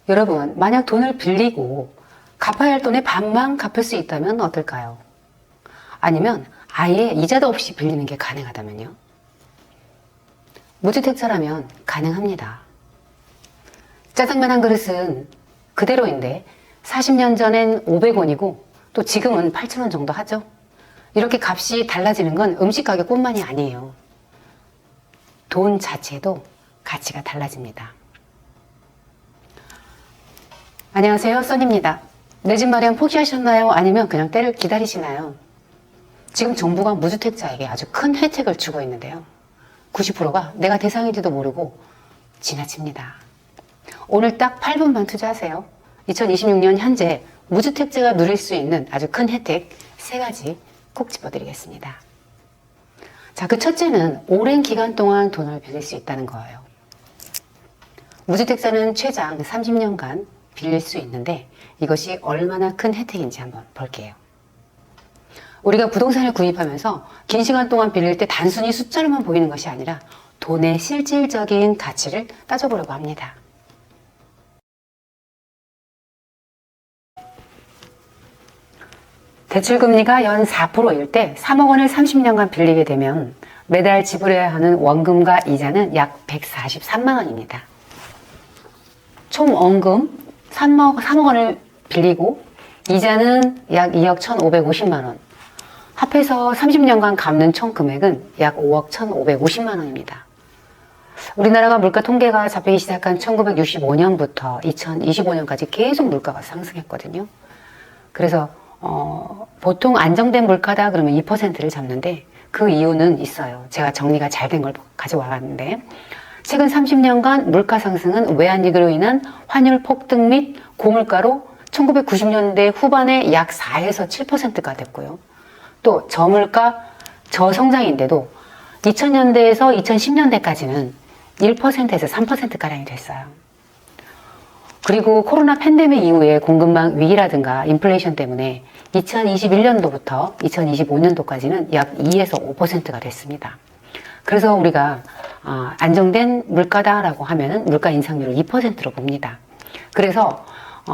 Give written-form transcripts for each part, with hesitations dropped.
여러분, 만약 돈을 빌리고 갚아야 할 돈의 반만 갚을 수 있다면 어떨까요? 아니면 아예 이자도 없이 빌리는 게 가능하다면요? 무주택자라면 가능합니다. 짜장면 한 그릇은 그대로인데 40년 전엔 500원이고 또 지금은 8,000원 정도 하죠. 이렇게 값이 달라지는 건 음식 가격뿐만이 아니에요. 돈 자체도 가치가 달라집니다. 안녕하세요, 써니입니다. 내 집 마련 포기하셨나요? 아니면 그냥 때를 기다리시나요? 지금 정부가 무주택자에게 아주 큰 혜택을 주고 있는데요. 90%가 내가 대상인지도 모르고 지나칩니다. 오늘 딱 8분만 투자하세요. 2026년 현재 무주택자가 누릴 수 있는 아주 큰 혜택 3가지 꼭 짚어드리겠습니다. 자, 그 첫째는 오랜 기간 동안 돈을 빌릴 수 있다는 거예요. 무주택자는 최장 30년간 빌릴 수 있는데 이것이 얼마나 큰 혜택인지 한번 볼게요. 우리가 부동산을 구입하면서 긴 시간 동안 빌릴 때 단순히 숫자로만 보이는 것이 아니라 돈의 실질적인 가치를 따져보려고 합니다. 대출금리가 연 4%일 때 3억 원을 30년간 빌리게 되면 매달 지불해야 하는 원금과 이자는 약 143만 원입니다. 총 원금 3억 원을 빌리고 이자는 약 2억 1,550만 원. 합해서 30년간 갚는 총 금액은 약 5억 1,550만 원입니다. 우리나라가 물가 통계가 잡히기 시작한 1965년부터 2025년까지 계속 물가가 상승했거든요. 그래서 보통 안정된 물가다 그러면 2%를 잡는데 그 이유는 있어요. 제가 정리가 잘 된 걸 가져와 봤는데 최근 30년간 물가 상승은 외환위기로 인한 환율 폭등 및 고물가로 1990년대 후반에 약 4에서 7%가 됐고요. 또 저물가, 저성장인데도 2000년대에서 2010년대까지는 1%에서 3%가량이 됐어요. 그리고 코로나 팬데믹 이후에 공급망 위기라든가 인플레이션 때문에 2021년도부터 2025년도까지는 약 2에서 5%가 됐습니다. 그래서 우리가 안정된 물가다라고 하면은 물가 인상률을 2%로 봅니다. 그래서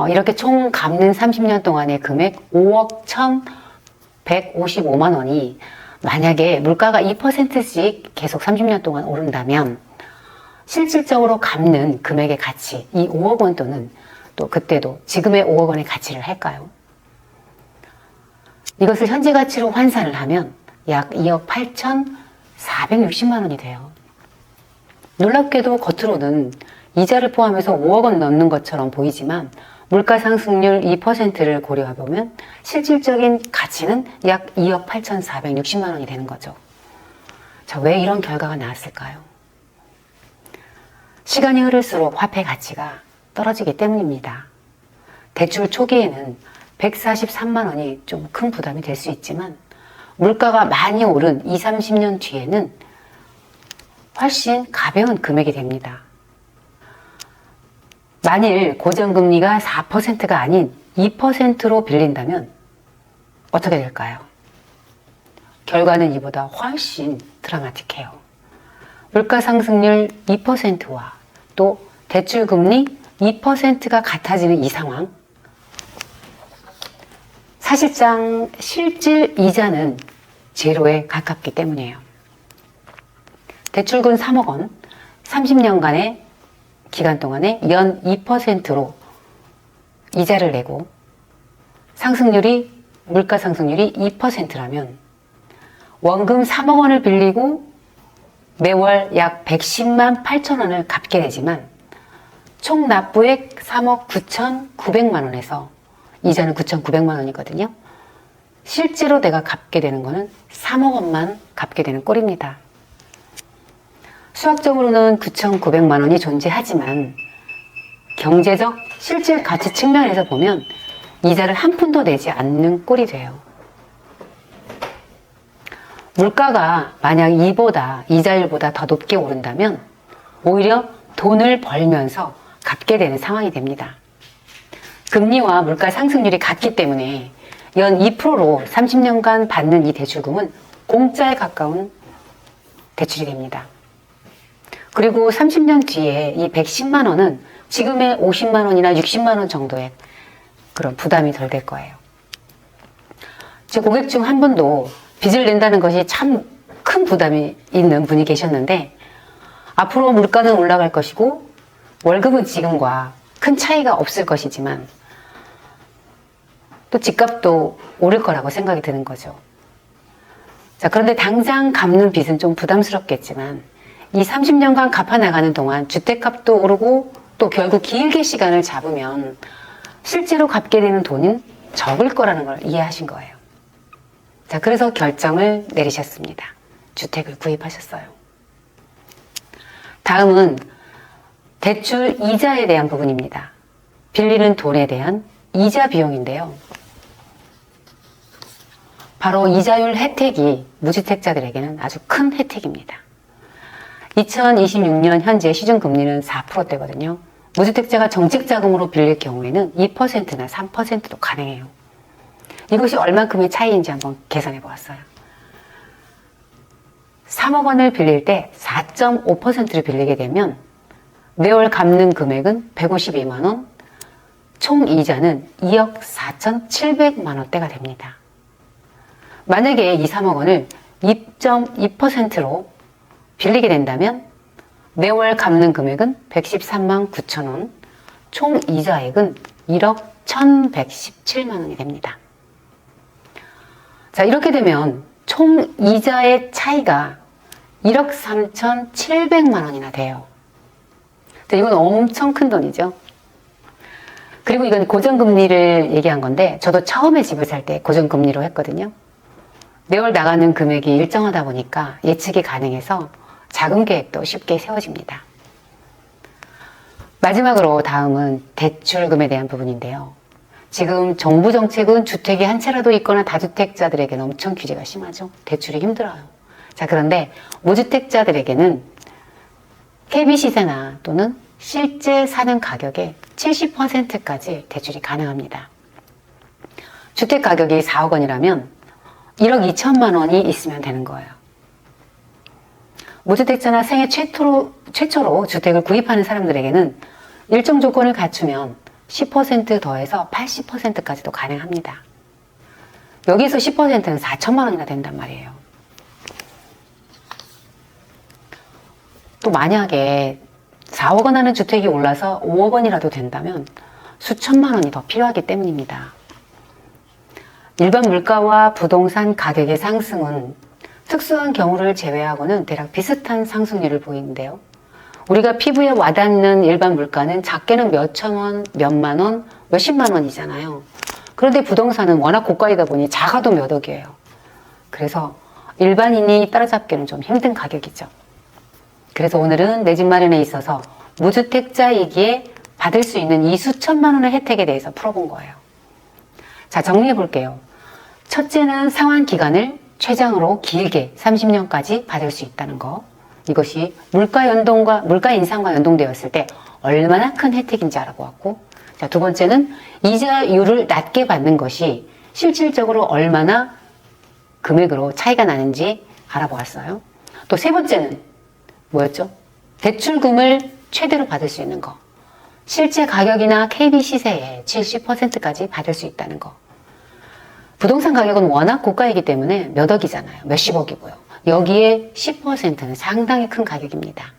이렇게 총 갚는 30년 동안의 금액 5억 1,155만 원이 만약에 물가가 2%씩 계속 30년 동안 오른다면 실질적으로 갚는 금액의 가치, 이 5억 원 또는 또 그때도 지금의 5억 원의 가치를 할까요? 이것을 현재 가치로 환산을 하면 약 2억 8,460만 원이 돼요. 놀랍게도 겉으로는 이자를 포함해서 5억 원 넘는 것처럼 보이지만 물가 상승률 2%를 고려해보면 실질적인 가치는 약 2억 8,460만 원이 되는 거죠. 자, 왜 이런 결과가 나왔을까요? 시간이 흐를수록 화폐 가치가 떨어지기 때문입니다. 대출 초기에는 143만 원이 좀 큰 부담이 될 수 있지만 물가가 많이 오른 20, 30년 뒤에는 훨씬 가벼운 금액이 됩니다. 만일 고정금리가 4%가 아닌 2%로 빌린다면 어떻게 될까요? 결과는 이보다 훨씬 드라마틱해요. 물가 상승률 2%와 또 대출금리 2%가 같아지는 이 상황, 사실상 실질 이자는 제로에 가깝기 때문이에요. 대출금 3억 원, 30년간의 기간 동안에 연 2%로 이자를 내고 물가 상승률이 2%라면 원금 3억 원을 빌리고 매월 약 110만 8천 원을 갚게 되지만 총 납부액 3억 9,900만 원에서 이자는 9,900만 원이거든요. 실제로 내가 갚게 되는 거는 3억 원만 갚게 되는 꼴입니다. 수학적으로는 9,900만 원이 존재하지만 경제적 실질 가치 측면에서 보면 이자를 한 푼도 내지 않는 꼴이 돼요. 물가가 만약 이자율보다 더 높게 오른다면 오히려 돈을 벌면서 갚게 되는 상황이 됩니다. 금리와 물가 상승률이 같기 때문에 연 2%로 30년간 받는 이 대출금은 공짜에 가까운 대출이 됩니다. 그리고 30년 뒤에 이 110만 원은 지금의 50만 원이나 60만 원 정도의 그런 부담이 덜 될 거예요. 제 고객 중 한 분도 빚을 낸다는 것이 참 큰 부담이 있는 분이 계셨는데, 앞으로 물가는 올라갈 것이고 월급은 지금과 큰 차이가 없을 것이지만 또 집값도 오를 거라고 생각이 드는 거죠. 자, 그런데 당장 갚는 빚은 좀 부담스럽겠지만 이 30년간 갚아나가는 동안 주택값도 오르고 또 결국 길게 시간을 잡으면 실제로 갚게 되는 돈은 적을 거라는 걸 이해하신 거예요. 자, 그래서 결정을 내리셨습니다. 주택을 구입하셨어요. 다음은 대출 이자에 대한 부분입니다. 빌리는 돈에 대한 이자 비용인데요. 바로 이자율 혜택이 무주택자들에게는 아주 큰 혜택입니다. 2026년 현재 시중금리는 4%대거든요. 무주택자가 정책자금으로 빌릴 경우에는 2%나 3%도 가능해요. 이것이 얼만큼의 차이인지 한번 계산해 보았어요. 3억 원을 빌릴 때 4.5%를 빌리게 되면 매월 갚는 금액은 152만 원, 총 이자는 2억 4,700만 원대가 됩니다. 만약에 이 3억 원을 2.2%로 빌리게 된다면 매월 갚는 금액은 113만 9천 원, 총 이자액은 1억 1,117만 원이 됩니다. 자, 이렇게 되면 총 이자의 차이가 1억 3,700만 원이나 돼요. 이건 엄청 큰 돈이죠. 그리고 이건 고정금리를 얘기한 건데, 저도 처음에 집을 살 때 고정금리로 했거든요. 매월 나가는 금액이 일정하다 보니까 예측이 가능해서 자금 계획도 쉽게 세워집니다. 마지막으로 다음은 대출금에 대한 부분인데요. 지금 정부 정책은 주택이 한 채라도 있거나 다주택자들에게는 엄청 규제가 심하죠. 대출이 힘들어요. 자, 그런데 무주택자들에게는 KB시세나 또는 실제 사는 가격의 70%까지 대출이 가능합니다. 주택 가격이 4억 원이라면 1억 2천만 원이 있으면 되는 거예요. 무주택자나 생애 최초로 주택을 구입하는 사람들에게는 일정 조건을 갖추면 10% 더해서 80%까지도 가능합니다. 여기서 10%는 4천만 원이나 된단 말이에요. 또 만약에 4억 원 하는 주택이 올라서 5억 원이라도 된다면 수천만 원이 더 필요하기 때문입니다. 일반 물가와 부동산 가격의 상승은 특수한 경우를 제외하고는 대략 비슷한 상승률을 보이는데요. 우리가 피부에 와닿는 일반 물가는 작게는 몇천 원, 몇만 원, 몇십만 원이잖아요. 그런데 부동산은 워낙 고가이다 보니 작아도 몇 억이에요. 그래서 일반인이 따라잡기는 좀 힘든 가격이죠. 그래서 오늘은 내 집 마련에 있어서 무주택자이기에 받을 수 있는 이 수천만 원의 혜택에 대해서 풀어본 거예요. 자, 정리해 볼게요. 첫째는 상환 기간을 최장으로 길게 30년까지 받을 수 있다는 거. 이것이 물가 인상과 연동되었을 때 얼마나 큰 혜택인지 알아보았고, 자, 두 번째는 이자율을 낮게 받는 것이 실질적으로 얼마나 금액으로 차이가 나는지 알아보았어요. 또 세 번째는 뭐였죠? 대출금을 최대로 받을 수 있는 거. 실제 가격이나 KB 시세의 70%까지 받을 수 있다는 거. 부동산 가격은 워낙 고가이기 때문에 몇 억이잖아요. 몇십억이고요. 여기에 10%는 상당히 큰 가격입니다.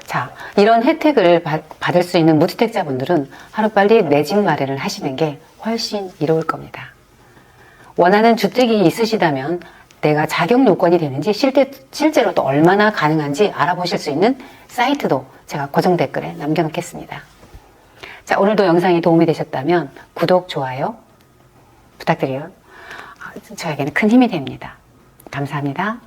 자, 이런 혜택을 받을 수 있는 무주택자분들은 하루빨리 내 집 마련을 하시는 게 훨씬 이로울 겁니다. 원하는 주택이 있으시다면 내가 자격 요건이 되는지 실제로 또 얼마나 가능한지 알아보실 수 있는 사이트도 제가 고정 댓글에 남겨놓겠습니다. 자, 오늘도 영상이 도움이 되셨다면 구독, 좋아요 부탁드려요. 저에게는 큰 힘이 됩니다. 감사합니다.